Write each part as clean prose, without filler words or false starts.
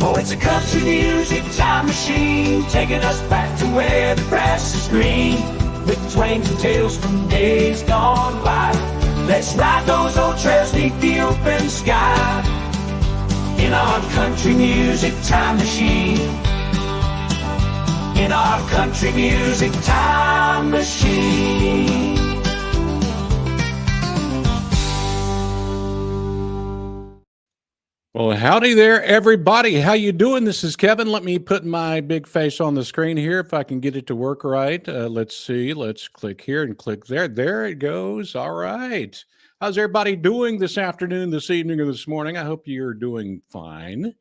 Oh, it's a country music time machine, taking us back to where the grass is green, with twains and tales from days gone by. Let's ride those old trails beneath the open sky, in our country music time machine. In our country music time machine. Well, howdy there, everybody. How you doing? This is Kevin. Let me put my big face on the screen here if I can get it to work right. Let's see. Let's click here and click there. There it goes. All right. How's everybody doing this afternoon, this evening, or this morning? I hope you're doing fine.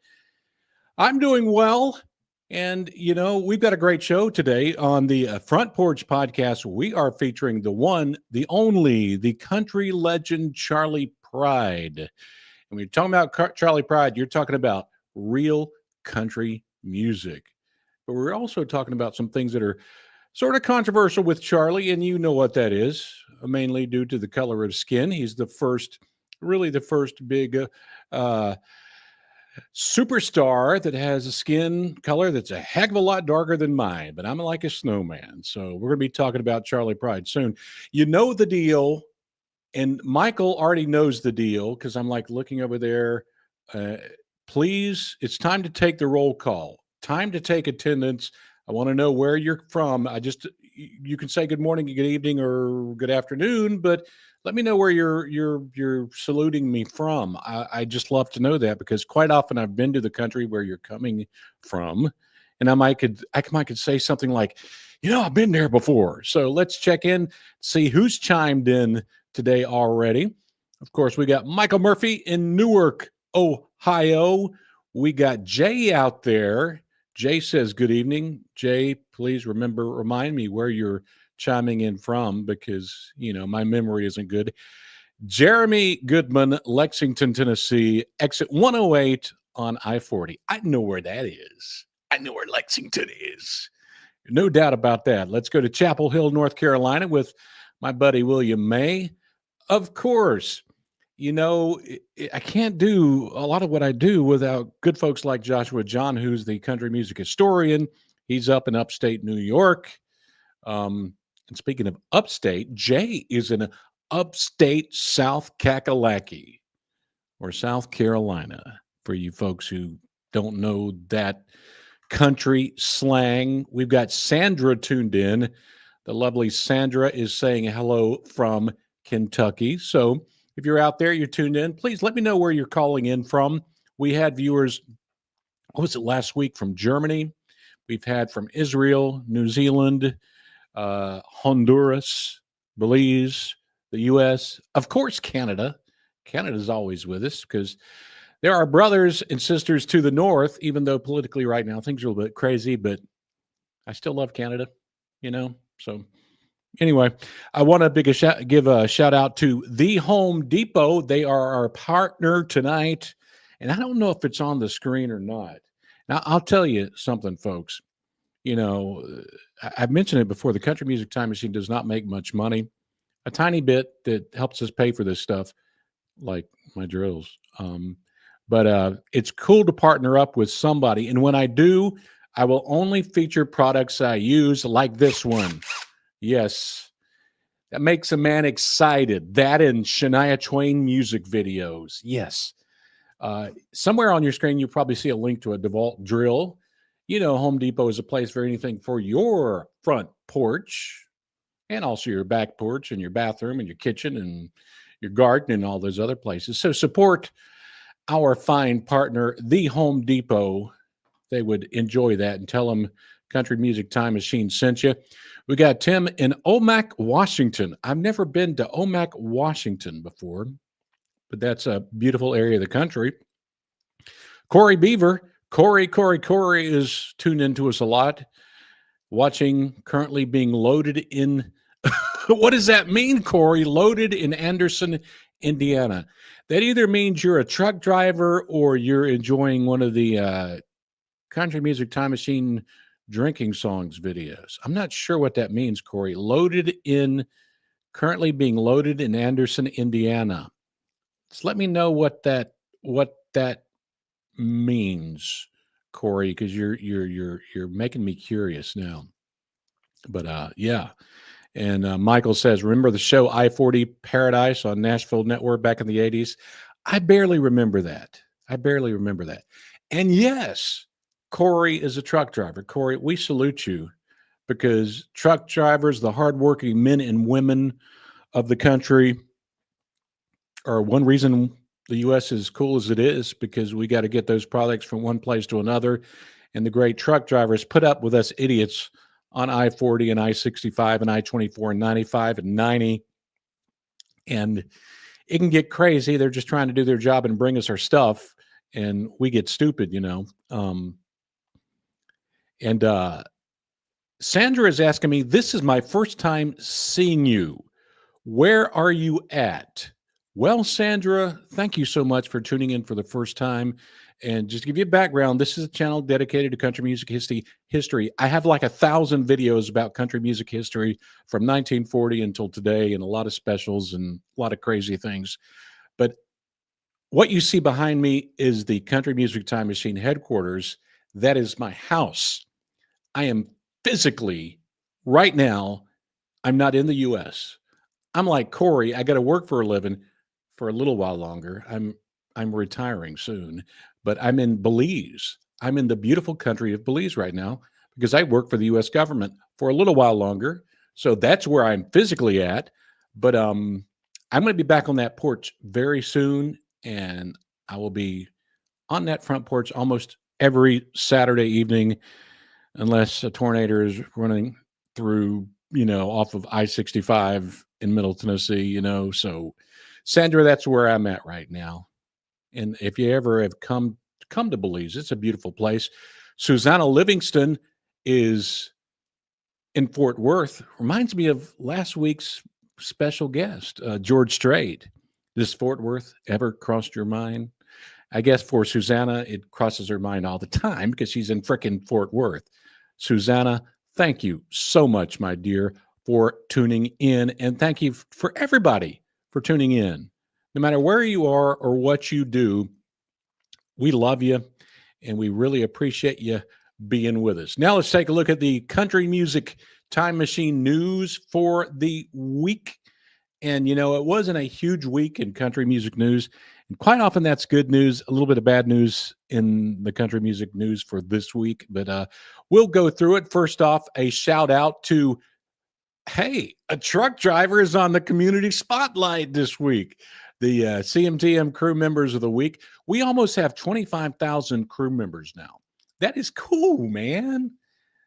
I'm doing well. And, you know, we've got a great show today on the Front Porch podcast. We are featuring the one, the only, the country legend Charley Pride. And when you're talking about Charley Pride, you're talking about real country music. But we're also talking about some things that are sort of controversial with Charley, and you know what that is, mainly due to the color of skin. He's the first, really the first big superstar that has a skin color that's a heck of a lot darker than mine, but I'm like a snowman. So we're going to be talking about Charley Pride soon. You know the deal. And Michael already knows the deal because I'm like looking over there. Please, it's time to take the roll call. Time to take attendance. I want to know where you're from. You can say good morning, good evening, or good afternoon, but let me know where you're saluting me from. I just love to know that because quite often I've been to the country where you're coming from, and I might could say something like, you know, I've been there before. So let's check in, see who's chimed in today already. Of course, we got Michael Murphy in Newark, Ohio. We got Jay out there. Jay says, good evening. Jay, please remind me where you're chiming in from because, you know, my memory isn't good. Jeremy Goodman, Lexington, Tennessee, exit 108 on I-40. I know where that is. I know where Lexington is. No doubt about that. Let's go to Chapel Hill, North Carolina with my buddy William May. Of course, you know, I can't do a lot of what I do without good folks like Joshua John, who's the country music historian. He's up in upstate New York. And speaking of upstate, Jay is in upstate South Kakalaki or South Carolina. For you folks who don't know that country slang, we've got Sandra tuned in. The lovely Sandra is saying hello from Kentucky. So if you're out there, you're tuned in, please let me know where you're calling in from. We had viewers, what was it, last week from Germany. We've had from Israel, New Zealand, Honduras, Belize, the U.S., of course, Canada. Canada's always with us because there are brothers and sisters to the north, even though politically right now things are a little bit crazy, but I still love Canada, you know. So anyway, I want to give a shout out to the Home Depot. They are our partner tonight, and I don't know if it's on the screen or not. Now, I'll tell you something, folks. You know, I've mentioned it before. The Country Music Time Machine does not make much money. A tiny bit that helps us pay for this stuff, like my drills. But it's cool to partner up with somebody. And when I do, I will only feature products I use, like this one. Yes, that makes a man excited. That and Shania Twain music videos. Yes. Somewhere on your screen, you probably see a link to a DeWalt drill. You know, Home Depot is a place for anything for your front porch and also your back porch and your bathroom and your kitchen and your garden and all those other places. So support our fine partner, the Home Depot. They would enjoy that, and tell them Country Music Time Machine sent you. We got Tim in Omak, Washington. I've never been to Omak, Washington before, but that's a beautiful area of the country. Corey Beaver. Corey is tuned into us a lot. Watching, currently being loaded in. What does that mean, Corey? Loaded in Anderson, Indiana. That either means you're a truck driver or you're enjoying one of the Country Music Time Machine drinking songs videos. I'm not sure what that means, Corey. Currently being loaded in Anderson, Indiana. Just let me know what that means. Corey, because you're making me curious now. But yeah. And Michael says, remember the show I-40 Paradise on Nashville Network back in the 80s? I barely remember that. I barely remember that. And yes, Corey is a truck driver. Corey, we salute you because truck drivers, the hardworking men and women of the country, are one reason the U.S. is cool as it is, because we got to get those products from one place to another. And the great truck drivers put up with us idiots on I-40 and I-65 and I-24 and 95 and 90. And it can get crazy. They're just trying to do their job and bring us our stuff, and we get stupid, you know. And Sandra is asking me, this is my first time seeing you. Where are you at? Well, Sandra, thank you so much for tuning in for the first time. And just to give you a background, this is a channel dedicated to country music history. I have like 1,000 videos about country music history from 1940 until today, and a lot of specials and a lot of crazy things. But what you see behind me is the Country Music Time Machine headquarters. That is my house. I am physically, right now, I'm not in the U.S. I'm like Corey. I got to work for a living for a little while longer. I'm retiring soon, but I'm in Belize. I'm in the beautiful country of Belize right now because I work for the U.S. government for a little while longer. So that's where I'm physically at. But I'm going to be back on that porch very soon, and I will be on that front porch almost every Saturday evening, unless a tornado is running through, off of I-65 in Middle Tennessee, So, Sandra, that's where I'm at right now. And if you ever have come to Belize, it's a beautiful place. Susanna Livingston is in Fort Worth. Reminds me of last week's special guest, George Strait. Does Fort Worth ever crossed your mind? I guess for Susanna, it crosses her mind all the time because she's in frickin' Fort Worth. Susanna, thank you so much, my dear, for tuning in. And thank you for everybody for tuning in. No matter where you are or what you do, we love you, and we really appreciate you being with us. Now let's take a look at the Country Music Time Machine news for the week. And, it wasn't a huge week in country music news. And quite often that's good news, a little bit of bad news in the country music news for this week. But we'll go through it. First off, a shout out to, hey, a truck driver is on the community spotlight this week. The CMTM crew members of the week. We almost have 25,000 crew members now. That is cool, man.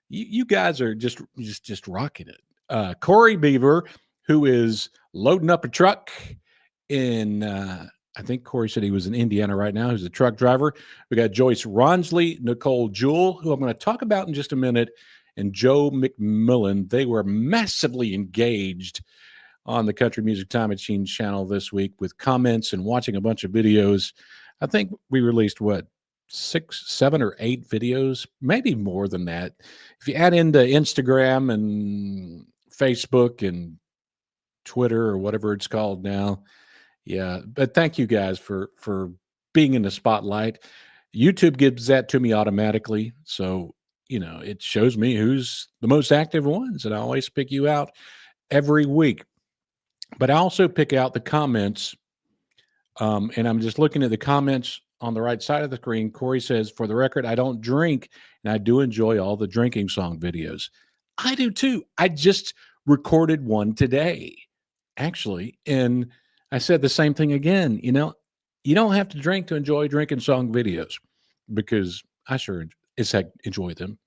You guys are just rocking it. Corey Beaver, who is loading up a truck in, I think Corey said he was in Indiana right now. He's a truck driver. We got Joyce Ronsley, Nicole Jewell, who I'm going to talk about in just a minute, and Joe McMillan. They were massively engaged on the Country Music Time Machine channel this week with comments and watching a bunch of videos. I think we released, 6, 7, or 8 videos, maybe more than that. If you add into Instagram and Facebook and Twitter or whatever it's called now. Yeah. But thank you guys for being in the spotlight. YouTube gives that to me automatically. So, it shows me who's the most active ones, and I always pick you out every week. But I also pick out the comments, and I'm just looking at the comments on the right side of the screen. Corey says, for the record, I don't drink, and I do enjoy all the drinking song videos. I do too. I just recorded one today, actually, and I said the same thing again. You don't have to drink to enjoy drinking song videos, because I sure as heck enjoy them.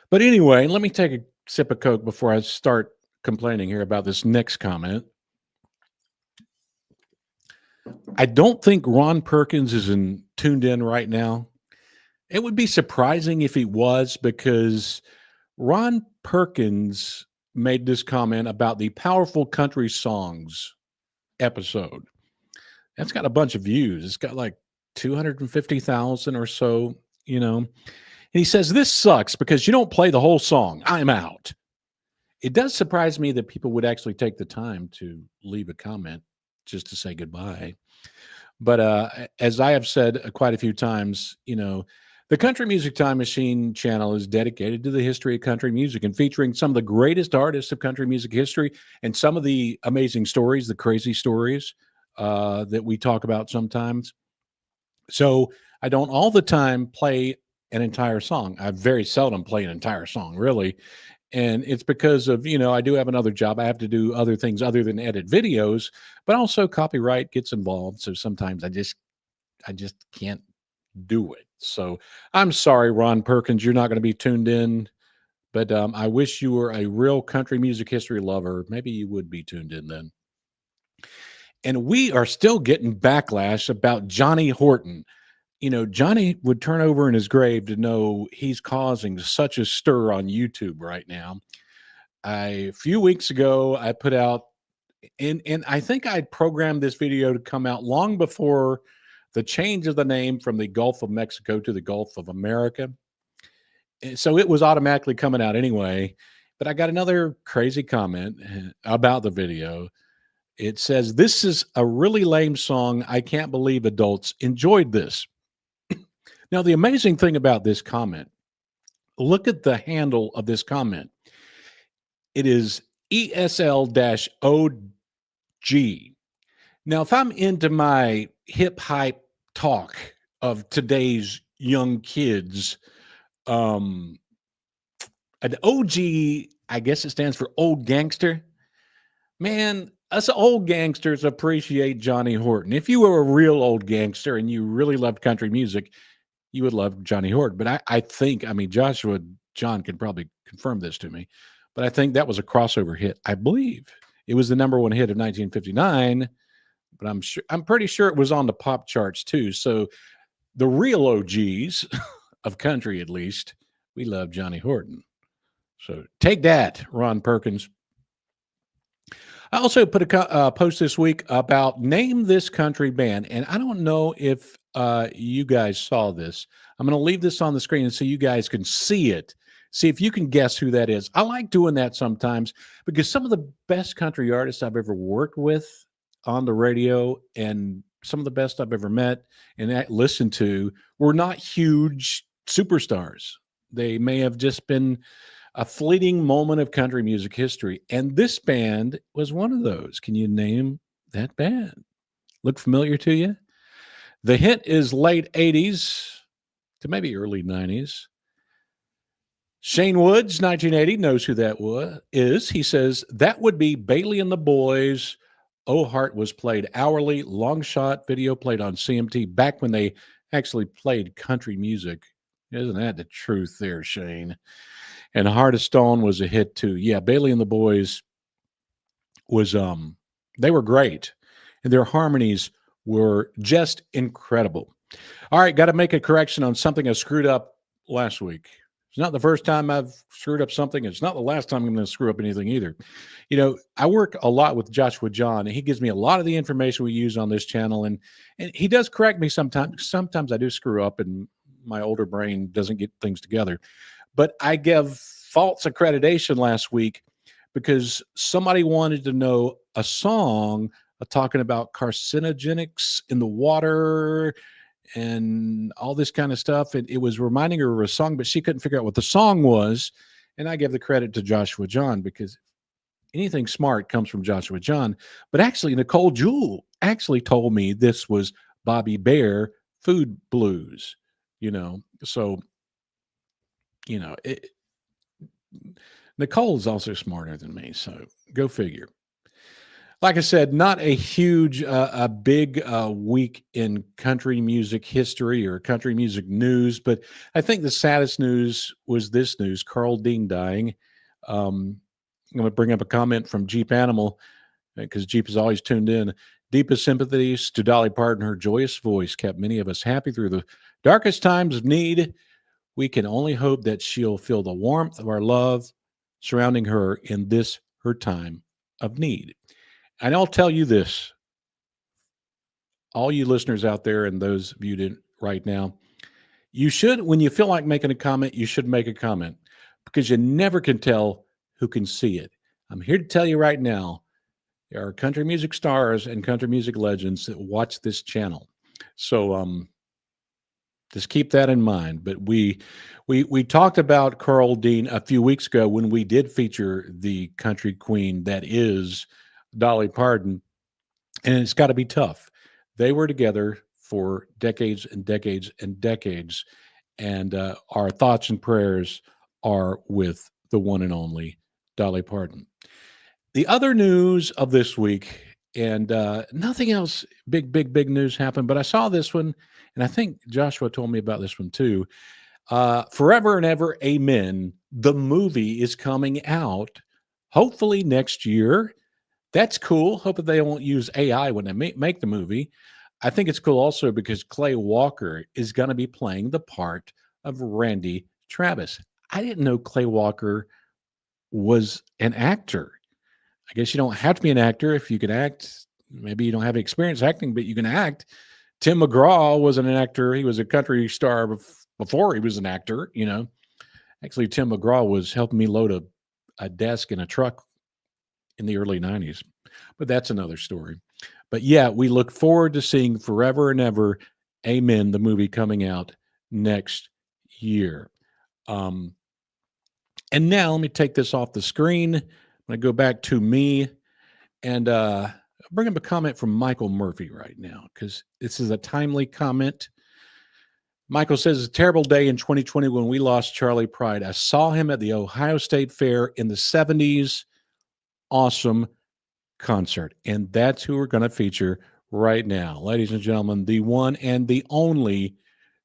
But anyway, let me take a sip of Coke before I start complaining here about this next comment. I don't think Ron Perkins is tuned in right now. It would be surprising if he was, because Ron Perkins made this comment about the Powerful Country Songs episode. That's got a bunch of views. It's got like 250,000 or so, And he says, this sucks because you don't play the whole song. I'm out. It does surprise me that people would actually take the time to leave a comment just to say goodbye. But as I have said quite a few times, The Country Music Time Machine channel is dedicated to the history of country music and featuring some of the greatest artists of country music history and some of the amazing stories, the crazy stories that we talk about sometimes. So I don't all the time play an entire song. I very seldom play an entire song, really. And it's because of, I do have another job. I have to do other things other than edit videos, but also copyright gets involved. So sometimes I just can't do it. So I'm sorry, Ron Perkins, you're not going to be tuned in, but I wish you were a real country music history lover. Maybe you would be tuned in then. And we are still getting backlash about Johnny Horton. Johnny would turn over in his grave to know he's causing such a stir on YouTube right now. A few weeks ago, I put out, and I think I'd programmed this video to come out long before the change of the name from the Gulf of Mexico to the Gulf of America. So it was automatically coming out anyway. But I got another crazy comment about the video. It says, "This is a really lame song. I can't believe adults enjoyed this." Now, the amazing thing about this comment, look at the handle of this comment. It is ESL-OG. Now, if I'm into my hip hype talk of today's young kids, an OG, I guess it stands for old gangster. Man, us old gangsters appreciate Johnny Horton. If you were a real old gangster and you really loved country music, you would love Johnny Horton. But I think, Joshua John can probably confirm this to me, but I think that was a crossover hit. I believe it was the number one hit of 1959, but I'm pretty sure it was on the pop charts too. So the real OGs of country, at least, we love Johnny Horton. So take that, Ron Perkins. I also put a post this week about name this country band, and I don't know if you guys saw this. I'm going to leave this on the screen so you guys can see it. See if you can guess who that is. I like doing that sometimes because some of the best country artists I've ever worked with on the radio and some of the best I've ever met and listened to were not huge superstars. They may have just been a fleeting moment of country music history. And this band was one of those. Can you name that band? Look familiar to you? The hit is late 80s to maybe early 90s. Shane Woods, 1980, knows who that is. He says, that would be Bailey and the Boys. Oh Heart was played hourly. Long shot video played on CMT back when they actually played country music. Isn't that the truth there, Shane? And Heart of Stone was a hit too. Yeah, Bailey and the Boys was they were great. And their harmonies were just incredible. All right, got to make a correction on something I screwed up last week. It's not the first time I've screwed up something. It's not the last time I'm going to screw up anything either. I work a lot with Joshua John, and he gives me a lot of the information we use on this channel. And he does correct me sometimes. Sometimes I do screw up, and my older brain doesn't get things together. But I gave false accreditation last week because somebody wanted to know a song talking about carcinogenics in the water and all this kind of stuff. And it was reminding her of a song, but she couldn't figure out what the song was. And I give the credit to Joshua John because anything smart comes from Joshua John. But actually, Nicole Jewell actually told me this was Bobby Bear Food Blues, So, Nicole is also smarter than me. So go figure. Like I said, not a huge, a big week in country music history or country music news, but I think the saddest news was this news: Carl Dean dying. I'm going to bring up a comment from Jeep Animal because Jeep is always tuned in. Deepest sympathies to Dolly Parton. Her joyous voice kept many of us happy through the darkest times of need. We can only hope that she'll feel the warmth of our love surrounding her in this, her time of need. And I'll tell you this, all you listeners out there and those viewed right now, you should, when you feel like making a comment, you should make a comment because you never can tell who can see it. I'm here to tell you right now, there are country music stars and country music legends that watch this channel. So Just keep that in mind. But we talked about Carl Dean a few weeks ago when we did feature the country queen that is Dolly Parton, and it's got to be tough. They were together for decades and decades and decades, and our thoughts and prayers are with the one and only Dolly Parton. The other news of this week, and nothing else big news happened, but I saw this one, and I think Joshua told me about this one too. Forever and Ever, Amen. The movie is coming out hopefully next year. That's cool. Hope that they won't use AI when they make the movie. I think it's cool also because Clay Walker is going to be playing the part of Randy Travis. I didn't know Clay Walker was an actor. I guess you don't have to be an actor if you can act. Maybe you don't have experience acting, but you can act. Tim McGraw wasn't an actor. He was a country star before he was an actor, you know. Actually, Tim McGraw was helping me load a desk in a truck in the early 90s. But that's another story. But yeah, we look forward to seeing Forever and Ever, Amen, the movie coming out next year. And now let me take this off the screen. I'm going to go back to me and bring up a comment from Michael Murphy right now because this is a timely comment. Michael says, it's a terrible day in 2020 when we lost Charley Pride. I saw him at the Ohio State Fair in the 70s. Awesome concert. And that's who we're going to feature right now. Ladies and gentlemen, the one and the only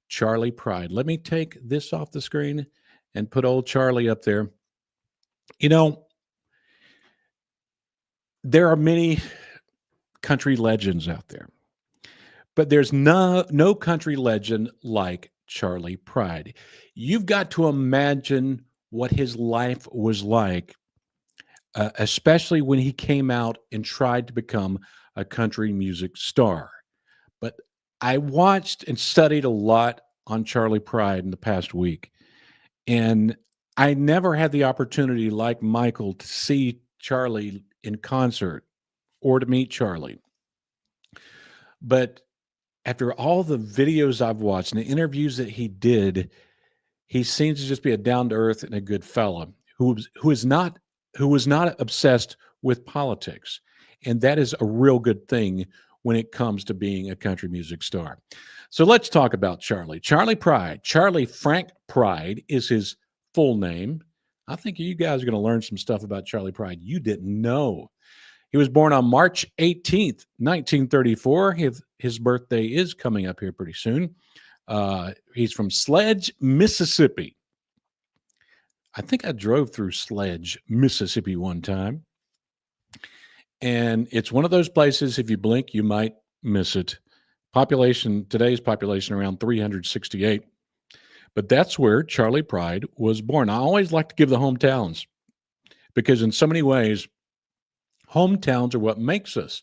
Charley Pride. Let me take this off the screen and put old Charley up there. You know, there are many country legends out there, but there's no country legend like Charley Pride. You've got to imagine what his life was like, especially when he came out and tried to become a country music star. But I watched and studied a lot on Charley Pride in the past week, and I never had the opportunity, like Michael, to see Charley in concert or to meet Charley. But after all the videos I've watched and the interviews that he did, he seems to just be a down-to-earth and a good fella who was not obsessed with politics. And that is a real good thing when it comes to being a country music star. So let's talk about Charley. Charley Pride. Charley Frank Pride is his full name. I think you guys are going to learn some stuff about Charley Pride you didn't know. He was born on March 18th, 1934. His birthday is coming up here pretty soon. He's from Sledge, Mississippi. I think I drove through Sledge, Mississippi one time. And it's one of those places, if you blink, you might miss it. Today's population around 368. But that's where Charley Pride was born. I always like to give the hometowns because in so many ways, hometowns are what makes us.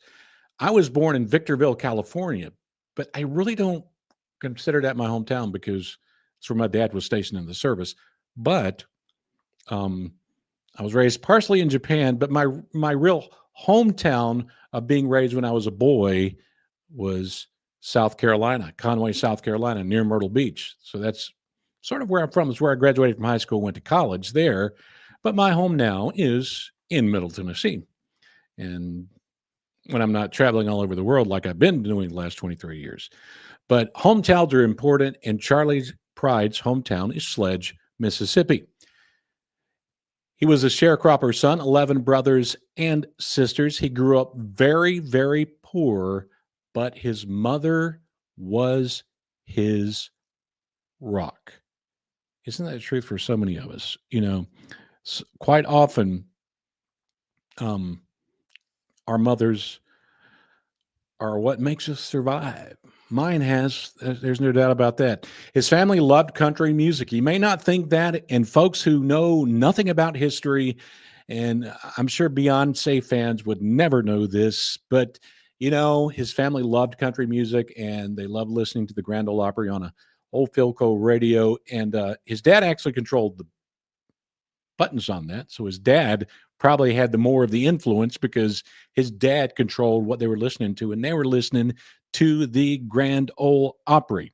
I was born in Victorville, California, but I really don't consider that my hometown because it's where my dad was stationed in the service. But I was raised partially in Japan, but my real hometown of being raised when I was a boy was South Carolina, Conway, South Carolina, near Myrtle Beach. So that's sort of where I'm from. It's where I graduated from high school, went to college there. But my home now is in Middle Tennessee. And when I'm not traveling all over the world like I've been doing the last 23 years. But hometowns are important, and Charley Pride's hometown is Sledge, Mississippi. He was a sharecropper's son, 11 brothers and sisters. He grew up very, very poor, but his mother was his rock. Isn't that the truth for so many of us? You know, quite often, our mothers are what makes us survive. Mine has. There's no doubt about that. His family loved country music. You may not think that, and folks who know nothing about history, and I'm sure Beyonce fans would never know this, but, you know, his family loved country music, and they loved listening to the Grand Ole Opry on a old Philco radio, and his dad actually controlled the buttons on that, so his dad probably had the more of the influence because his dad controlled what they were listening to, and they were listening to the Grand Ole Opry.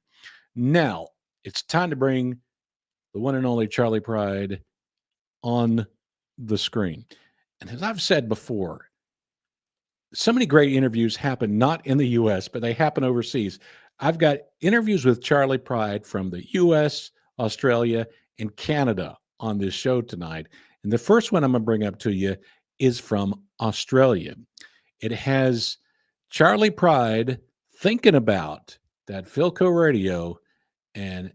Now, it's time to bring the one and only Charley Pride on the screen. And as I've said before, so many great interviews happen not in the U.S., but they happen overseas. I've got interviews with Charley Pride from the U.S., Australia, and Canada on this show tonight. And the first one I'm going to bring up to you is from Australia. It has Charley Pride thinking about that Philco radio and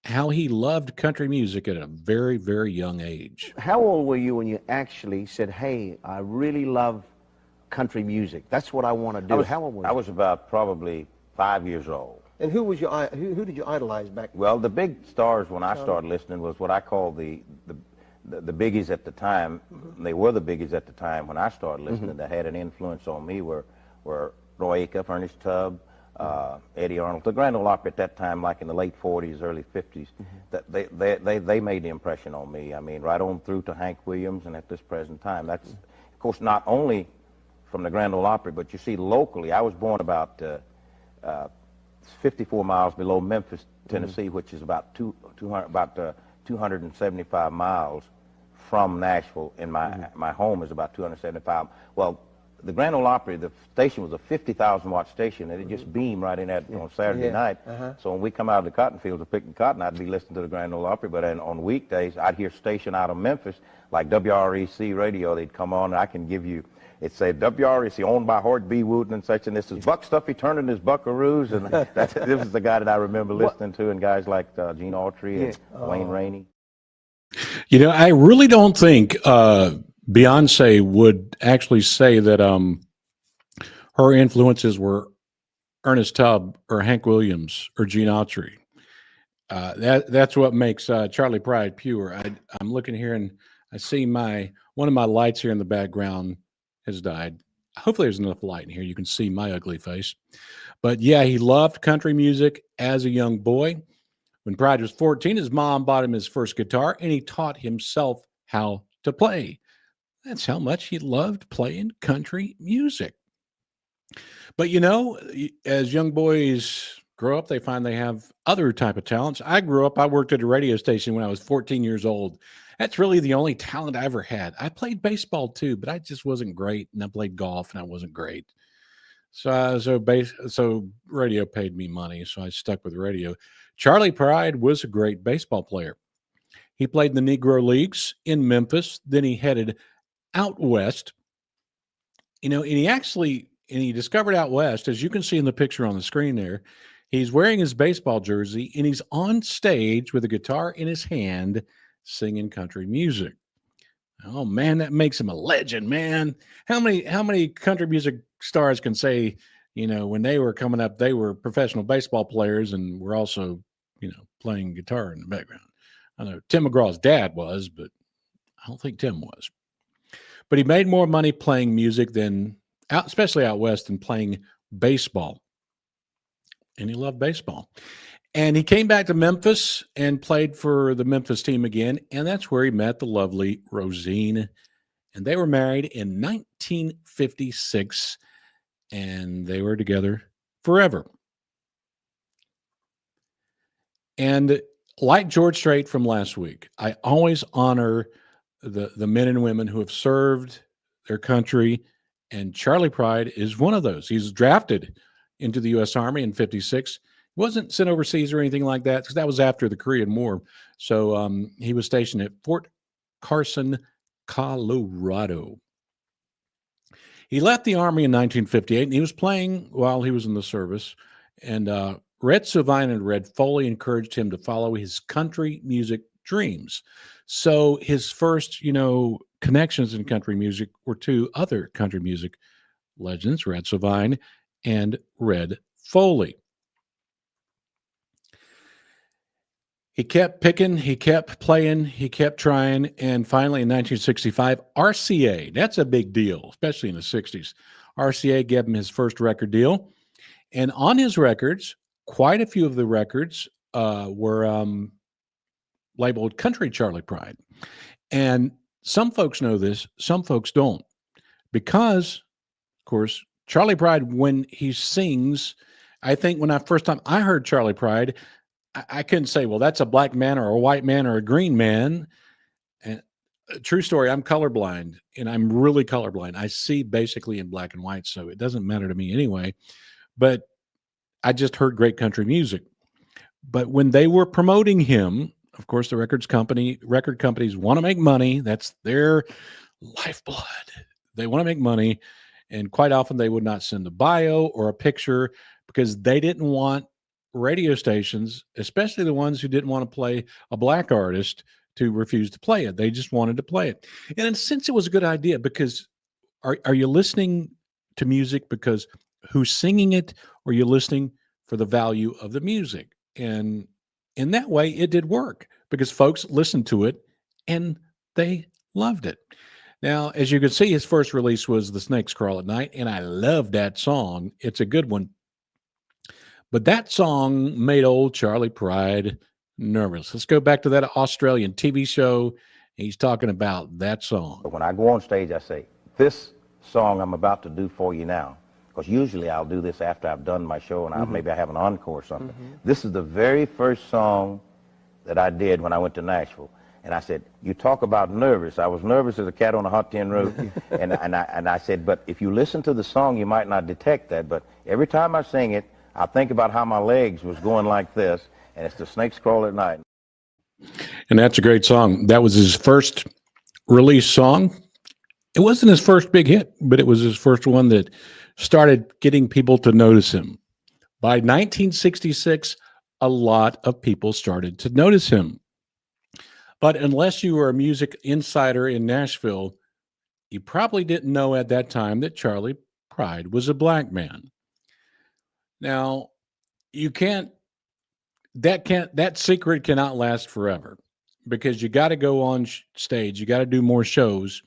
how he loved country music at a very, very young age. How old were you when you actually said, hey, I really love country music? That's what I want to do. How old were you? I was about probably 5 years old. And who was your who did you idolize back then? Well, the big stars when I started listening was what I call the biggies at the time. They were the biggies at the time when I started listening. That had an influence on me were Roy Acuff, Ernest Tubb, Eddie Arnold. The Grand Ole Opry at that time, like in the late 40s, early 50s, that they made the impression on me. I mean, right on through to Hank Williams, and at this present time. That's, of course, not only from the Grand Ole Opry, but you see locally. I was born about 54 miles below Memphis, Tennessee, which is about 275 miles from Nashville, and my home is about 275. Well, the Grand Ole Opry, the station was a 50,000-watt station, and it just beamed right in that on Saturday night. So when we come out of the cotton fields of picking cotton, I'd be listening to the Grand Ole Opry, but then on weekdays, I'd hear station out of Memphis, like WREC radio, they'd come on, and I can give you, it said WREC, owned by Hort B. Wooten and such, and this is Buck Stuffy turning his buckaroos, and this is the guy that I remember listening to, and guys like Gene Autry and Wayne Rainey. You know, I really don't think Beyonce would actually say that her influences were Ernest Tubb or Hank Williams or Gene Autry. That's what makes Charley Pride pure. I'm looking here and I see one of my lights here in the background has died. Hopefully there's enough light in here you can see my ugly face. But yeah, he loved country music as a young boy. When Pride was 14, his mom bought him his first guitar, and he taught himself how to play. That's how much he loved playing country music. But, you know, as young boys grow up, they find they have other type of talents. I worked at a radio station when I was 14 years old. That's really the only talent I ever had. I played baseball too, but I just wasn't great. And I played golf and I wasn't great. So radio paid me money. So I stuck with radio. Charley Pride was a great baseball player. He played in the Negro Leagues in Memphis. Then he headed out west. You know, and he discovered out west, as you can see in the picture on the screen there, he's wearing his baseball jersey and he's on stage with a guitar in his hand singing country music. Oh man, that makes him a legend, man. How many country music stars can say, you know, when they were coming up, they were professional baseball players and were also, you know, playing guitar in the background. I know Tim McGraw's dad was, but I don't think Tim was. But he made more money playing music especially out west, than playing baseball. And he loved baseball. And he came back to Memphis and played for the Memphis team again. And that's where he met the lovely Rosine. And they were married in 1956. And they were together forever. And like George Strait from last week, I always honor the men and women who have served their country. And Charley Pride is one of those. He's drafted into the U.S. Army in 56. Wasn't sent overseas or anything like that, because that was after the Korean War. So he was stationed at Fort Carson, Colorado. He left the Army in 1958, and he was playing while he was in the service. And Red Sovine and Red Foley encouraged him to follow his country music dreams. So his first, connections in country music were two other country music legends, Red Sovine and Red Foley. He kept picking, he kept playing, he kept trying, and finally in 1965, RCA, that's a big deal, especially in the 60s. RCA gave him his first record deal, and on his records, quite a few of the records were labeled Country Charley Pride. And some folks know this, some folks don't, because, of course, Charley Pride, when he sings, I think when first time I heard Charley Pride, I couldn't say, well, that's a black man or a white man or a green man. And true story, I'm colorblind, and I'm really colorblind. I see basically in black and white, so it doesn't matter to me anyway. But I just heard great country music. But when they were promoting him, of course, the record companies want to make money. That's their lifeblood. They want to make money. And quite often they would not send a bio or a picture because they didn't want radio stations, especially the ones who didn't want to play a black artist, to refuse to play it. They just wanted to play it. And in a sense, it was a good idea because are you listening to music because who's singing it, or you're listening for the value of the music? And in that way, it did work because folks listened to it and they loved it. Now, as you can see, his first release was The Snakes Crawl at Night, and I love that song. It's a good one. But that song made old Charley Pride nervous. Let's go back to that Australian TV show. He's talking about that song. When I go on stage, I say, this song I'm about to do for you now, because usually I'll do this after I've done my show and maybe I have an encore or something. This is the very first song that I did when I went to Nashville. And I said, you talk about nervous. I was nervous as a cat on a hot tin roof. and I said, but if you listen to the song, you might not detect that. But every time I sing it, I think about how my legs was going like this, and it's The Snakes Crawl at Night. And that's a great song. That was his first release song. It wasn't his first big hit, but it was his first one that started getting people to notice him. By 1966, a lot of people started to notice him. But unless you were a music insider in Nashville, you probably didn't know at that time that Charley Pride was a black man. Now, that secret cannot last forever, because you got to go on stage, you got to do more shows.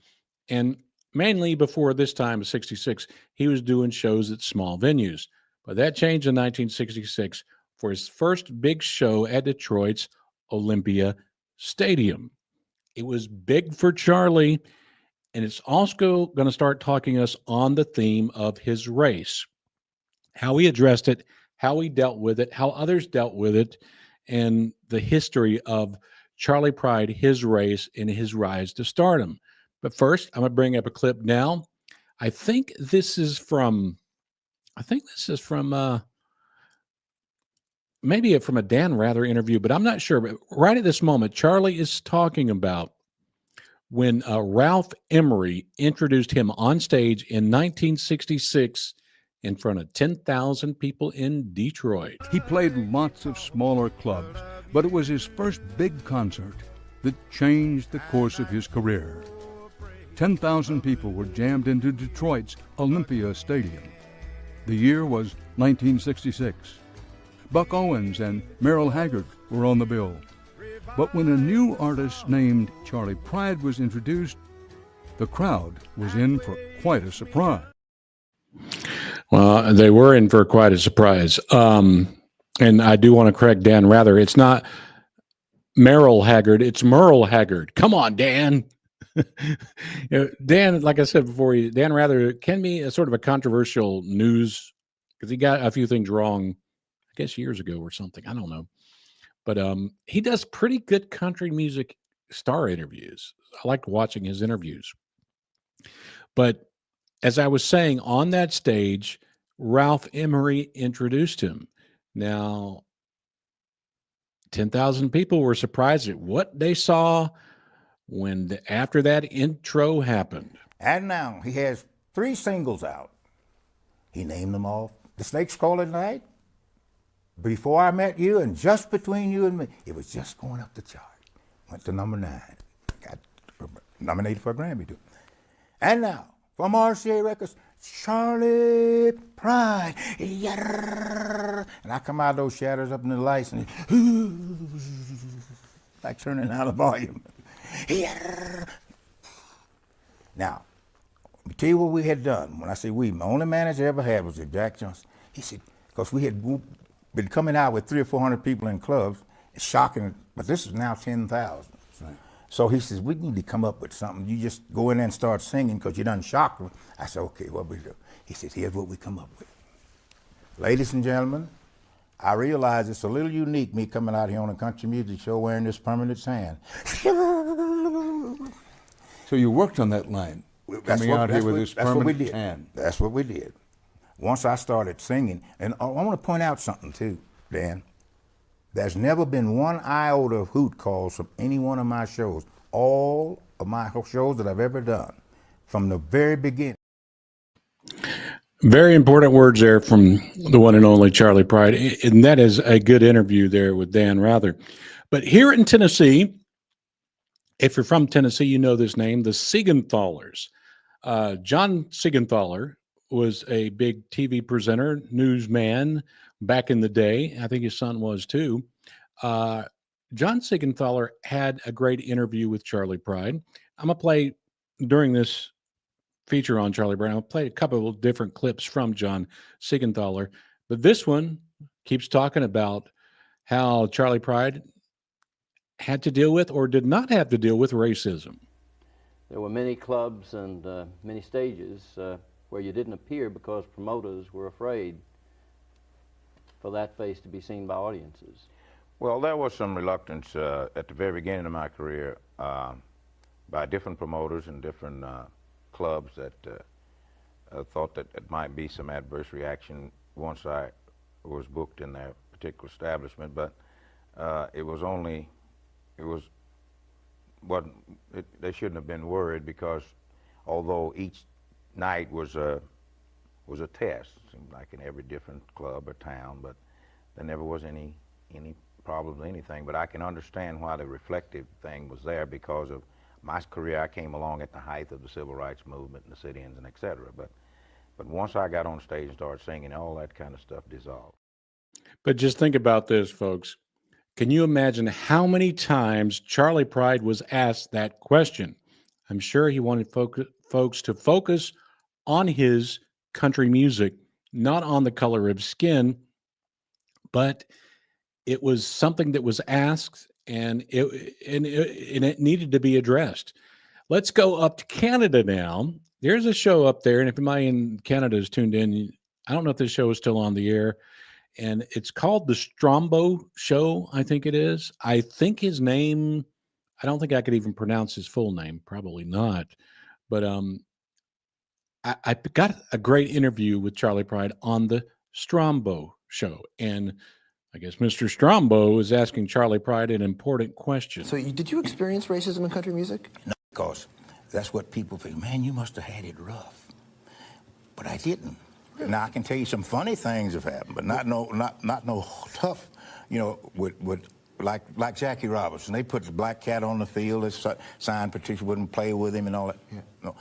And mainly before this time of 66, he was doing shows at small venues. But that changed in 1966 for his first big show at Detroit's Olympia Stadium. It was big for Charley, and it's also going to start talking us on the theme of his race, how he addressed it, how he dealt with it, how others dealt with it, and the history of Charley Pride, his race, and his rise to stardom. But first, I'm going to bring up a clip now. I think this is from maybe from a Dan Rather interview, but I'm not sure. But right at this moment, Charley is talking about when Ralph Emery introduced him on stage in 1966 in front of 10,000 people in Detroit. He played lots of smaller clubs, but it was his first big concert that changed the course of his career. 10,000 people were jammed into Detroit's Olympia Stadium. The year was 1966. Buck Owens and Merle Haggard were on the bill. But when a new artist named Charley Pride was introduced, the crowd was in for quite a surprise. Well, they were in for quite a surprise. And I do want to correct Dan Rather. It's not Merle Haggard, it's Merle Haggard. Come on, Dan. Dan, like I said before, Dan Rather can be a sort of a controversial news because he got a few things wrong, I guess years ago or something. I don't know. But he does pretty good country music star interviews. I like watching his interviews. But as I was saying, on that stage, Ralph Emery introduced him. Now, 10,000 people were surprised at what they saw after that intro happened. And now he has 3 singles out. He named them all The Snakes Crawl at Night, Before I Met You, and Just Between You and Me. It was just going up the chart. Went to number 9. Got nominated for a Grammy too. And now, from RCA Records, Charley Pride. Yeah. And I come out of those shadows up in the lights and like turning down the volume. Yeah. Now, let me tell you what we had done. When I say we, my only manager I ever had was Jack Johnson. He said, because we had been coming out with 300 or 400 people in clubs, it's shocking, but this is now 10,000. Right. So he says, we need to come up with something. You just go in there and start singing because you done shocked them. I said, okay, what we do? He says, here's what we come up with. Ladies and gentlemen, I realize it's a little unique, me coming out here on a country music show wearing this permanent sand. So you worked on that line, coming out here with this permanent tan. That's what we did. Once I started singing, and I want to point out something too, Dan. There's never been one iota of hoot calls from any one of my shows. All of my shows that I've ever done, from the very beginning. Very important words there from the one and only Charley Pride, and that is a good interview there with Dan Rather. But here in Tennessee, if you're from Tennessee, you know this name, the Siegenthalers. John Siegenthaler was a big TV presenter, newsman back in the day. I think his son was too. John Siegenthaler had a great interview with Charley Pride. I'm going to play, during this feature on Charley Pride, I'll play a couple of different clips from John Siegenthaler. But this one keeps talking about how Charley Pride had to deal with or did not have to deal with racism. There were many clubs and many stages where you didn't appear because promoters were afraid for that face to be seen by audiences. Well, there was some reluctance at the very beginning of my career by different promoters and different clubs that thought that it might be some adverse reaction once I was booked in their particular establishment, but they shouldn't have been worried, because although each night was a test, seemed like in every different club or town, but there never was any problems or anything. But I can understand why the reflective thing was there, because of my career. I came along at the height of the civil rights movement and the sit-ins and et cetera. But once I got on stage and started singing, all that kind of stuff dissolved. But just think about this, folks. Can you imagine how many times Charley Pride was asked that question? I'm sure he wanted folks to focus on his country music, not on the color of skin, but it was something that was asked, and it needed to be addressed. Let's go up to Canada now. There's a show up there, and if anybody in Canada is tuned in, I don't know if this show is still on the air, and it's called the Strombo Show, I think it is. I think his name, I don't think I could even pronounce his full name, probably not. But I got a great interview with Charley Pride on the Strombo Show, and I guess Mr. Strombo is asking Charley Pride an important question. So did you experience racism in country music? No, because that's what people think. Man, you must have had it rough. But I didn't. Really? Now I can tell you some funny things have happened, but not no tough. You know, with like Jackie Robinson, they put the black cat on the field. They signed petition, wouldn't play with him and all that. Yeah. No,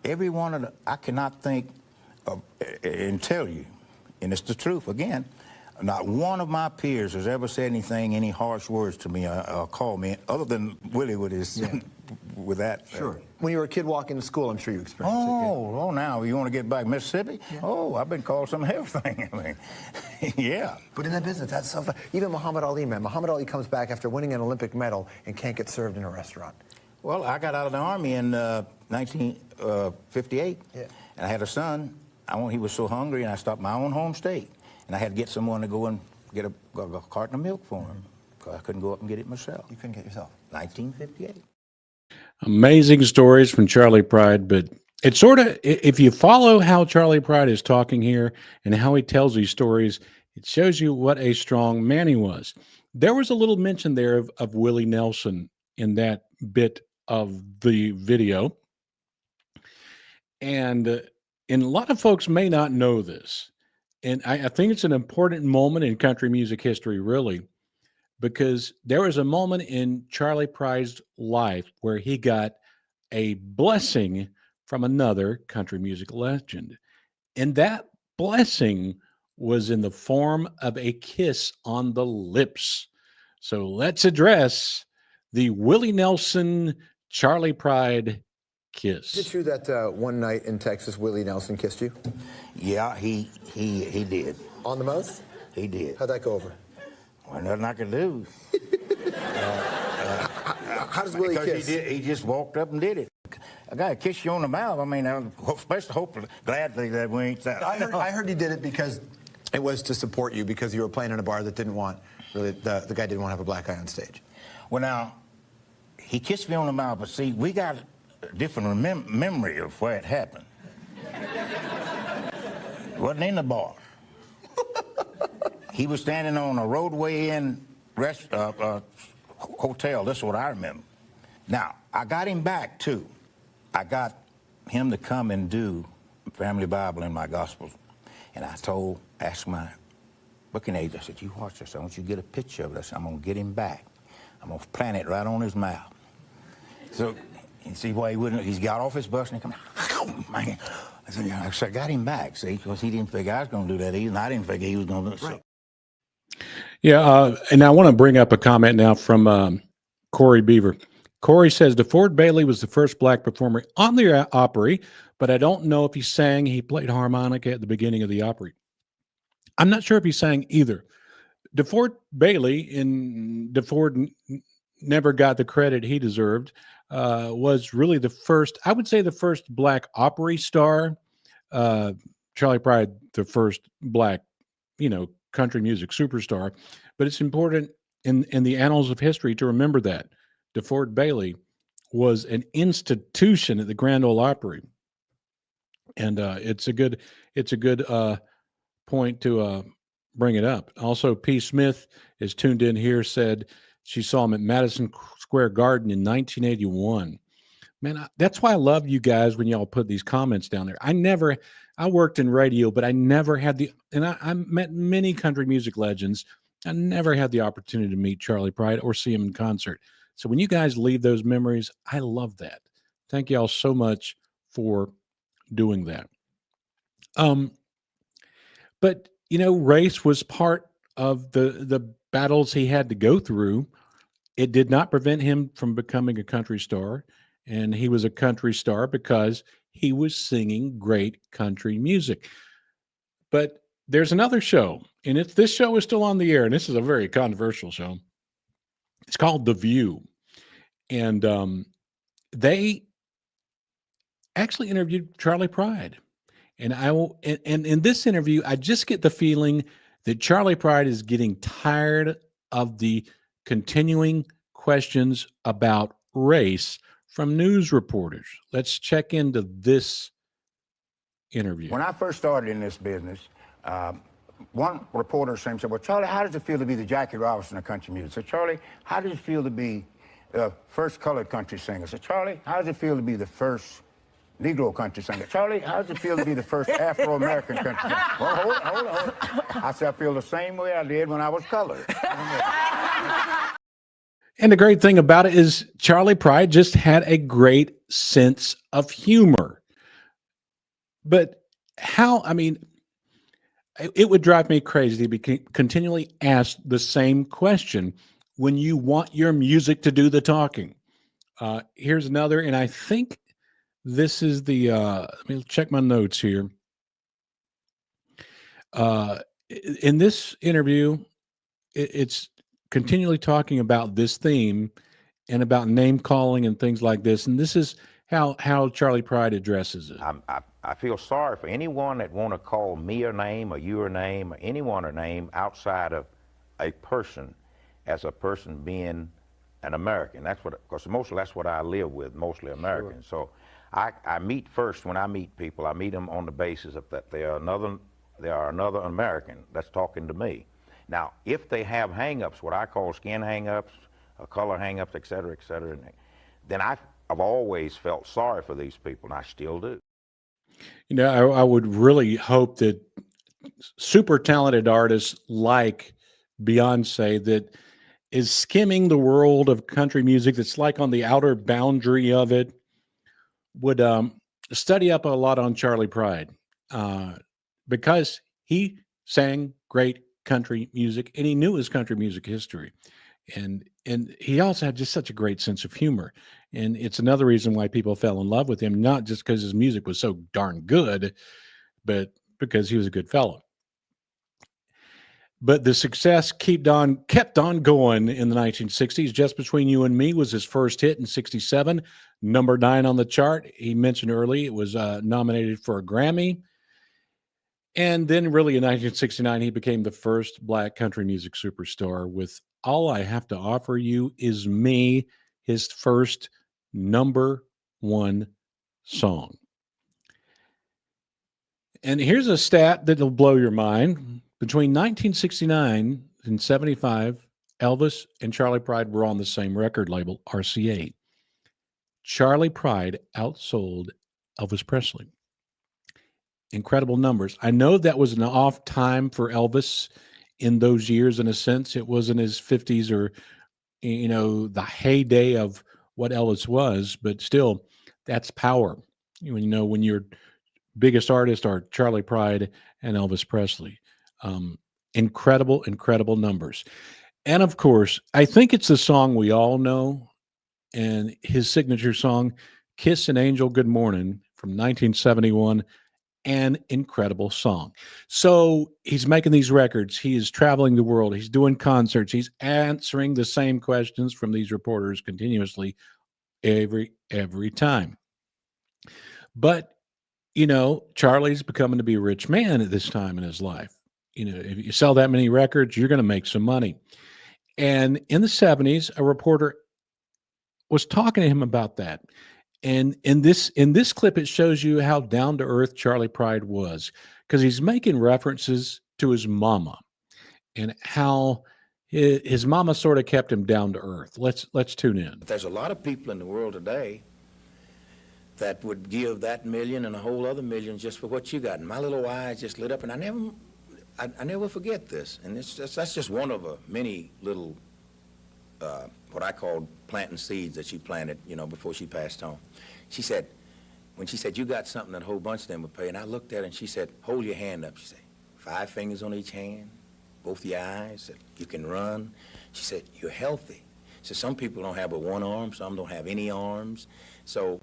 every one of the, I cannot think of and tell you, and it's the truth again. Not one of my peers has ever said any harsh words to me or called me, other than Willie with his, with that. Sure. When you were a kid walking to school, I'm sure you experienced it. Oh, now you want to get back Mississippi? Yeah. Oh, I've been called some everything. I mean, yeah. But in that business, that's so fun. Even Muhammad Ali, man. Muhammad Ali comes back after winning an Olympic medal and can't get served in a restaurant. Well, I got out of the Army in 1958, and I had a son. He was so hungry, and I stopped my own home state. And I had to get someone to go and get a carton of milk for him, because I couldn't go up and get it myself. You couldn't get it yourself? 1958. Amazing stories from Charley Pride, but it's sort of, if you follow how Charley Pride is talking here and how he tells these stories, it shows you what a strong man he was. There was a little mention there of Willie Nelson in that bit of the video. And a lot of folks may not know this. And I think it's an important moment in country music history, really, because there was a moment in Charley Pride's life where he got a blessing from another country music legend. And that blessing was in the form of a kiss on the lips. So let's address the Willie Nelson, Charley Pride kiss. Is it true that one night in Texas, Willie Nelson kissed you? Yeah, he did. On the mouth? He did. How'd that go over? Well, nothing I could do. How does Willie kiss? He just walked up and did it. A guy kiss you on the mouth. I mean, I'm especially glad that we ain't that. I heard he did it because It was to support you because you were playing in a bar that didn't want, really, the guy didn't want to have a black guy on stage. Well, now, he kissed me on the mouth, but see, we got a different memory of where it happened. It wasn't in the bar. He was standing on a roadway in hotel. This is what I remember. Now, I got him back, too. I got him to come and do Family Bible in my Gospels. And I asked my booking agent, I said, you watch this. I want you to get a picture of this. I'm going to get him back. I'm going to plant it right on his mouth. So, you see why he wouldn't, he's got off his bus and he come, oh, man. I got him back, see, because he didn't figure I was going to do that either, and I didn't figure he was going to do it. Right. Yeah, and I want to bring up a comment now from Corey Beaver. Corey says, DeFord Bailey was the first black performer on the Opry, but I don't know if he sang. He played harmonica at the beginning of the Opry. I'm not sure if he sang either. DeFord Bailey, DeFord never got the credit he deserved, was really the first, I would say the first black Opry star. Charley Pride, the first black, country music superstar. But it's important in the annals of history to remember that DeFord Bailey was an institution at the Grand Ole Opry. And it's a good point to bring it up. Also, P. Smith is tuned in here, said she saw him at Madison Square Garden in 1981. Man, that's why I love you guys when y'all put these comments down there. I worked in radio, but I never had I met many country music legends. I never had the opportunity to meet Charley Pride or see him in concert. So when you guys leave those memories, I love that. Thank y'all so much for doing that. But race was part of the battles he had to go through. It did not prevent him from becoming a country star, and he was a country star because he was singing great country music. But there's another show, and this show is still on the air, and this is a very controversial show. It's called The View, and they actually interviewed Charley Pride. And and in this interview, I just get the feeling that Charley Pride is getting tired of the continuing questions about race from news reporters. Let's check into this interview. When I first started in this business, one reporter said, well, Charley, how does it feel to be the Jackie Robinson of country music? I said, Charley, how does it feel to be the first colored country singer? I said, Charley, how does it feel to be the first Negro country singer? Charley, how does it feel to be the first Afro-American country singer? Well, hold on. I said, I feel the same way I did when I was colored. And the great thing about it is Charley Pride just had a great sense of humor. But it would drive me crazy to be continually asked the same question when you want your music to do the talking. Here's another, and I think this is the, let me check my notes here. In this interview, it's continually talking about this theme and about name calling and things like this. And this is how Charley Pride addresses it. I feel sorry for anyone that want to call me a name or you a name or anyone a name outside of a person as a person being an American. That's what, because mostly that's what I live with, mostly Americans. Sure. So I meet first, when I meet people, I meet them on the basis of that they are another American that's talking to me. Now, if they have hang-ups, what I call skin hang-ups, color hang-ups, et cetera, then I've always felt sorry for these people, and I still do. I would really hope that super talented artists like Beyonce that is skimming the world of country music, that's like on the outer boundary of it, would study up a lot on Charley Pride because he sang great country music and he knew his country music history. And he also had just such a great sense of humor. And it's another reason why people fell in love with him, not just because his music was so darn good, but because he was a good fellow. But the success kept on going in the 1960s. Just Between You and Me was his first hit in 67, number 9 on the chart. He mentioned early it was nominated for a Grammy. And then, really, in 1969, he became the first black country music superstar with All I Have to Offer You Is Me, his first #1 song. And here's a stat that'll blow your mind. Between 1969 and 75, Elvis and Charley Pride were on the same record label, RCA. Charley Pride outsold Elvis Presley. Incredible numbers. I know that was an off time for Elvis in those years. In a sense, it was in his 50s or, the heyday of what Elvis was, but still, that's power. When your biggest artists are Charley Pride and Elvis Presley. Incredible numbers. And of course, I think it's the song we all know, and his signature song, Kiss an Angel Good Morning from 1971. An incredible song. So he's making these records. He is traveling the world. He's doing concerts. He's answering the same questions from these reporters continuously every time. But, Charlie's becoming to be a rich man at this time in his life. If you sell that many records, you're going to make some money. And in the 70s, a reporter was talking to him about that. And in this clip, it shows you how down to earth Charley Pride was, because he's making references to his mama and how his mama sort of kept him down to earth. Let's tune in. There's a lot of people in the world today that would give that million and a whole other million just for what you got. And my little eyes just lit up, and I never forget this. And that's just one of many little what I call planting seeds that she planted, before she passed on. She said, when she said, you got something that a whole bunch of them would pay, and I looked at her and she said, hold your hand up. She said, 5 fingers on each hand, both your eyes, you can run. She said, you're healthy. So some people don't have but one arm, some don't have any arms. So,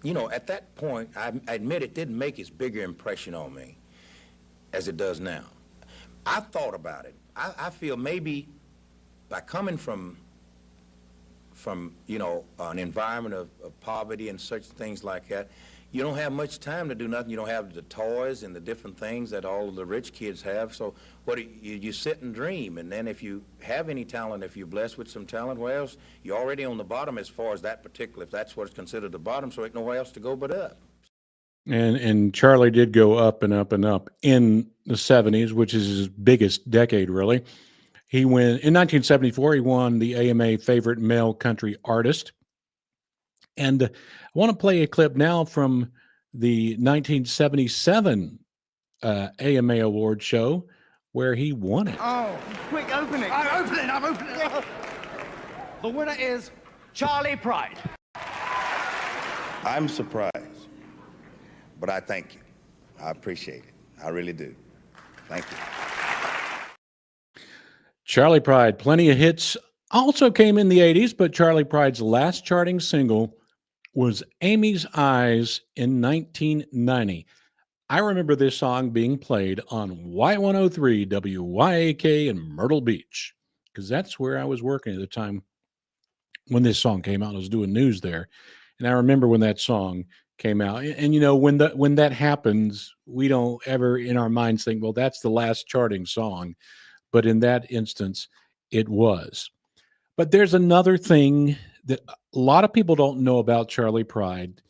at that point, I admit it didn't make as bigger impression on me as it does now. I thought about it. I feel maybe by coming from an environment of poverty and such things like that, you don't have much time to do nothing. You don't have the toys and the different things that all of the rich kids have. So you sit and dream, and then if you have any talent, if you're blessed with some talent, well, else you're already on the bottom as far as that particular, if that's what's considered the bottom, so ain't nowhere else to go but up. And Charlie did go up and up and up in the 70s, which is his biggest decade, really. In 1974, he won the AMA Favorite Male Country Artist. And I want to play a clip now from the 1977 AMA Award show where he won it. Oh, quick, open it. I'm opening it. The winner is Charley Pride. I'm surprised, but I thank you. I appreciate it. I really do. Thank you. Charley Pride, plenty of hits, also came in the 80s, but Charley Pride's last charting single was Amy's Eyes in 1990. I remember this song being played on Y103 WYAK in Myrtle Beach, because that's where I was working at the time when this song came out. I was doing news there. And I remember when that song came out. And when that happens, we don't ever in our minds think, well, that's the last charting song. But in that instance, it was. But there's another thing that a lot of people don't know about Charley Pride,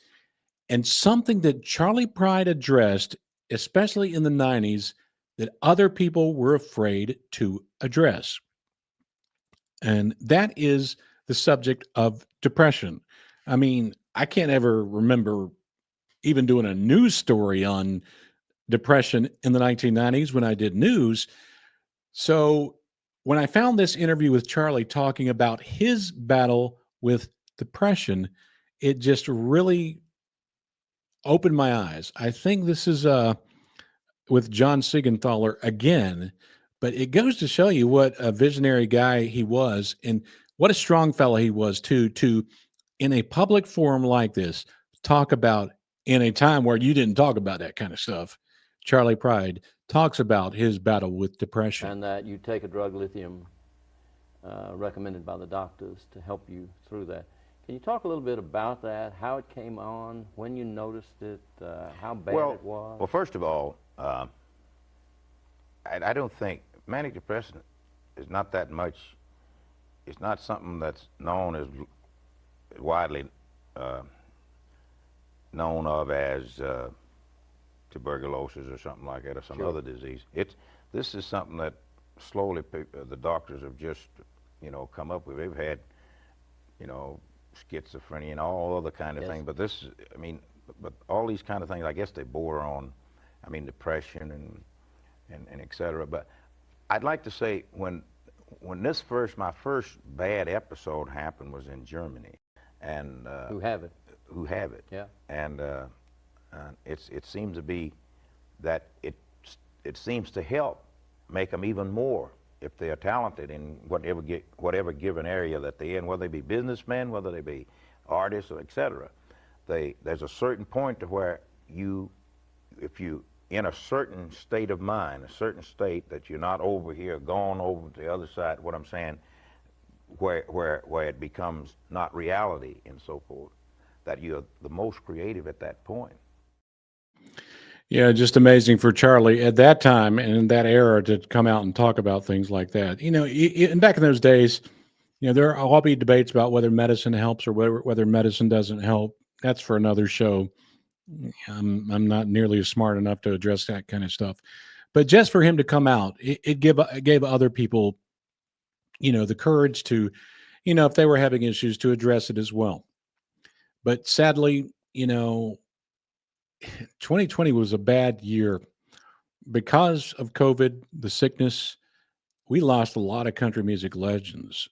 and something that Charley Pride addressed, especially in the 90s, that other people were afraid to address. And that is the subject of depression. I mean, I can't ever remember even doing a news story on depression in the 1990s when I did news. So when I found this interview with Charlie talking about his battle with depression, it just really opened my eyes. I think this is with John Siegenthaler again, but it goes to show you what a visionary guy he was and what a strong fellow he was too, to in a public forum like this, talk about in a time where you didn't talk about that kind of stuff. Charley Pride talks about his battle with depression. And that you take a drug, lithium, recommended by the doctors to help you through that. Can you talk a little bit about that, how it came on, when you noticed it, how bad it was? Well, first of all, I don't think manic depression is not that much. It's not something that's known as widely known of as tuberculosis or something like that, or some other disease. This is something that slowly the doctors have just, come up with. They've had, schizophrenia and all other kind of things. But this, but all these kind of things, I guess they border on, depression and et cetera. But I'd like to say when my first bad episode happened was in Germany, and Who have it? Yeah. And it seems to be that it seems to help make them even more if they are talented in whatever given area that they're in, whether they be businessmen, whether they be artists, or et cetera. There's a certain point to where if you in a certain state of mind, a certain state that you're not over here, gone over to the other side, what I'm saying, where it becomes not reality and so forth, that you're the most creative at that point. Yeah, just amazing for Charlie at that time and in that era to come out and talk about things like that. And back in those days, there will all be debates about whether medicine helps or whether medicine doesn't help. That's for another show. I'm not nearly as smart enough to address that kind of stuff. But just for him to come out, it gave other people, the courage to, if they were having issues, to address it as well. But sadly, 2020 was a bad year because of COVID, the sickness. We lost a lot of country music legends.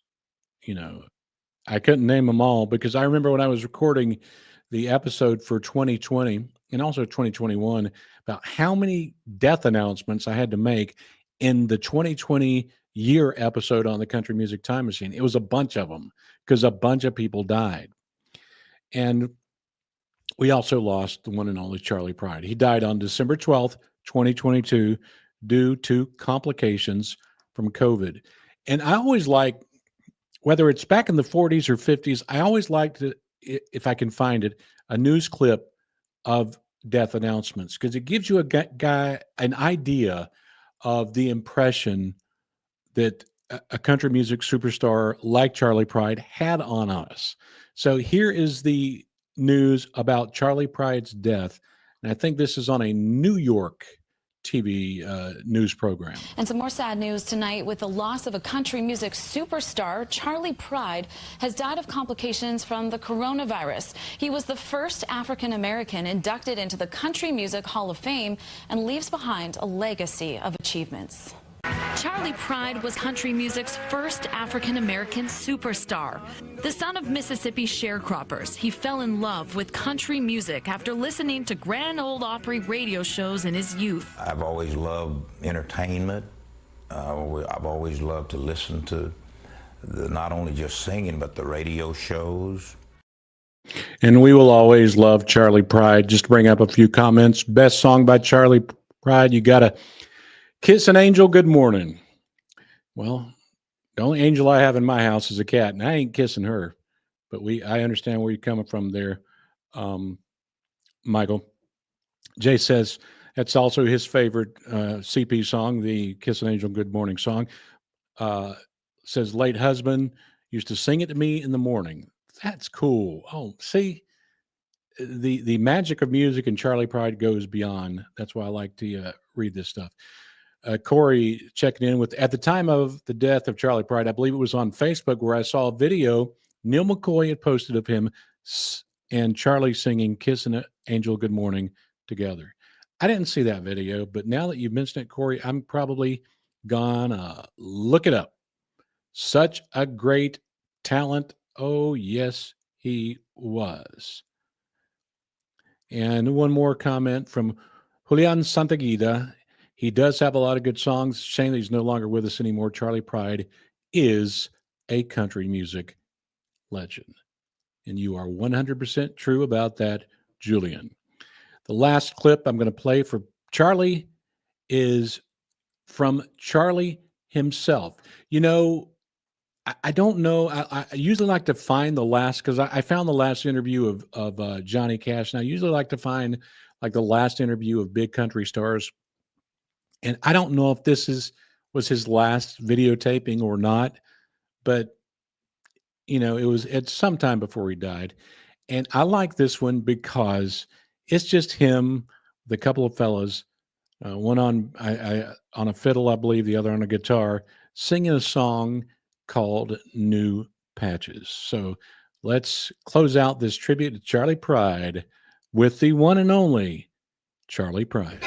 I couldn't name them all because I remember when I was recording the episode for 2020 and also 2021 about how many death announcements I had to make in the 2020 year episode on the Country Music Time Machine. It was a bunch of them because a bunch of people died. And we also lost the one and only Charley Pride. He died on December 12th, 2022, due to complications from COVID. And I always like, whether it's back in the 40s or 50s, I always like to, if I can find it, a news clip of death announcements, because it gives you an idea of the impression that a country music superstar like Charley Pride had on us. So here is the news about Charley Pride's death. And I think this is on a New York TV news program. And some more sad news tonight with the loss of a country music superstar. Charley Pride has died of complications from the coronavirus. He was the first African-American inducted into the Country Music Hall of Fame and leaves behind a legacy of achievements. Charley Pride was country music's first African-American superstar. The son of Mississippi sharecroppers, he fell in love with country music after listening to Grand Ole Opry radio shows in his youth. I've always loved entertainment. I've always loved to listen to not only just singing, but the radio shows. And we will always love Charley Pride. Just to bring up a few comments. Best song by Charley Pride, you got to Kiss an Angel Good Morning. Well, the only angel I have in my house is a cat, and I ain't kissing her. But I understand where you're coming from there, Michael. Jay says that's also his favorite CP song, the Kiss an Angel Good Morning song. Says late husband used to sing it to me in the morning. That's cool. Oh, see, the magic of music and Charley Pride goes beyond. That's why I like to read this stuff. Corey checking in with, at the time of the death of Charley Pride, I believe it was on Facebook where I saw a video Neil McCoy had posted of him and Charley singing Kiss an Angel Good Morning together. I didn't see that video, but now that you've mentioned it, Corey, I'm probably gonna look it up. Such a great talent. Oh, yes, he was. And one more comment from Julian Santaguida. He does have a lot of good songs. Shame that he's no longer with us anymore. Charley Pride is a country music legend. And you are 100% true about that, Julian. The last clip I'm going to play for Charley is from Charley himself. I don't know. I usually like to find the last, because I found the last interview of Johnny Cash, and I usually like to find like the last interview of big country stars. And I don't know if was his last videotaping or not, but it's sometime before he died. And I like this one because it's just him, the couple of fellas, one on a fiddle, I believe, the other on a guitar, singing a song called New Patches. So let's close out this tribute to Charley Pride with the one and only Charley Pride.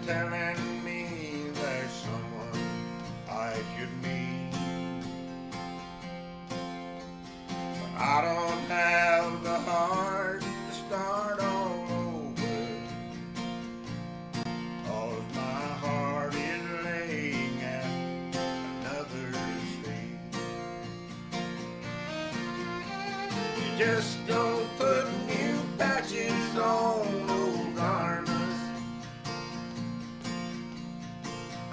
Telling me there's someone I should meet, but I don't have the heart to start all over, 'cause my heart is laying at another's feet. You just don't put new patches on old garments.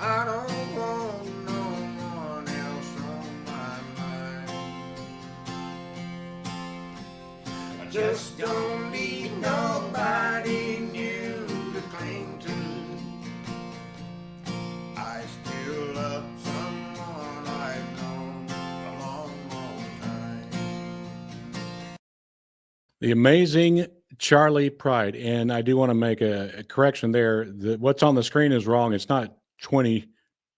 I don't want no one else on my mind. I just don't need nobody new to cling to. I still love someone I've known a long, long time. The amazing Charley Pride. And I do want to make a correction there. What's on the screen is wrong. It's not 20,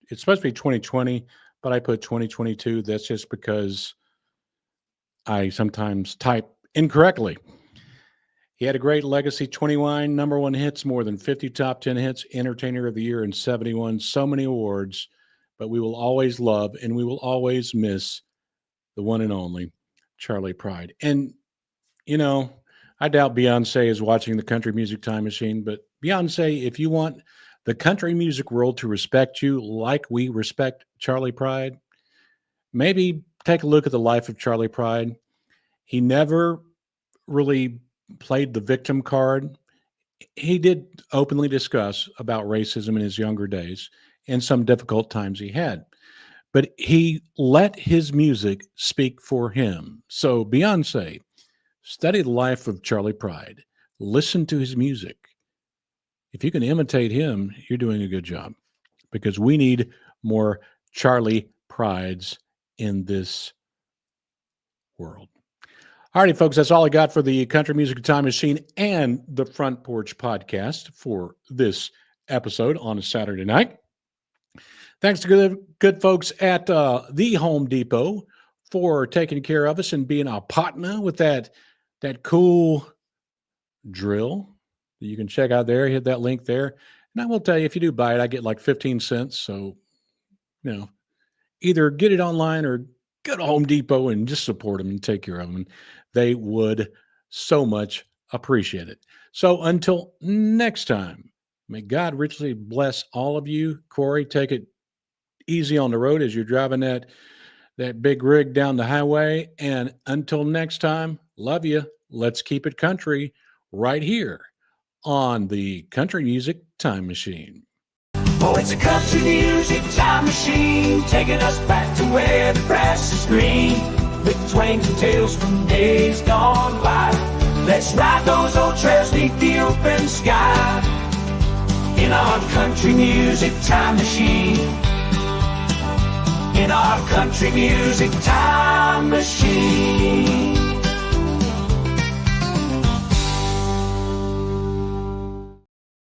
it's supposed to be 2020, but I put 2022. That's just because I sometimes type incorrectly. He had a great legacy, 21 number one hits, more than 50 top 10 hits, Entertainer of the Year in 71, so many awards, but we will always love and we will always miss the one and only Charley Pride. And, I doubt Beyonce is watching the Country Music Time Machine, but Beyonce, if you want the country music world to respect you like we respect Charley Pride, maybe take a look at the life of Charley Pride. He never really played the victim card. He did openly discuss about racism in his younger days and some difficult times he had, but he let his music speak for him. So Beyonce, study the life of Charley Pride. Listen to his music. If you can imitate him, you're doing a good job, because we need more Charley Prides in this world. All righty, folks, that's all I got for the Country Music Time Machine and the Front Porch Podcast for this episode on a Saturday night. Thanks to good folks at the Home Depot for taking care of us and being a partner with that cool drill. You can check out there, hit that link there. And I will tell you, if you do buy it, I get like 15 cents. So, either get it online or go to Home Depot and just support them and take care of them. They would so much appreciate it. So until next time, may God richly bless all of you. Corey, take it easy on the road as you're driving that big rig down the highway. And until next time, love you. Let's keep it country right here on the Country Music Time Machine. Oh, it's a country music time machine, taking us back to where the grass is green, with twangs and tales from days gone by. Let's ride those old trails beneath the open sky, in our country music time machine, in our country music time machine.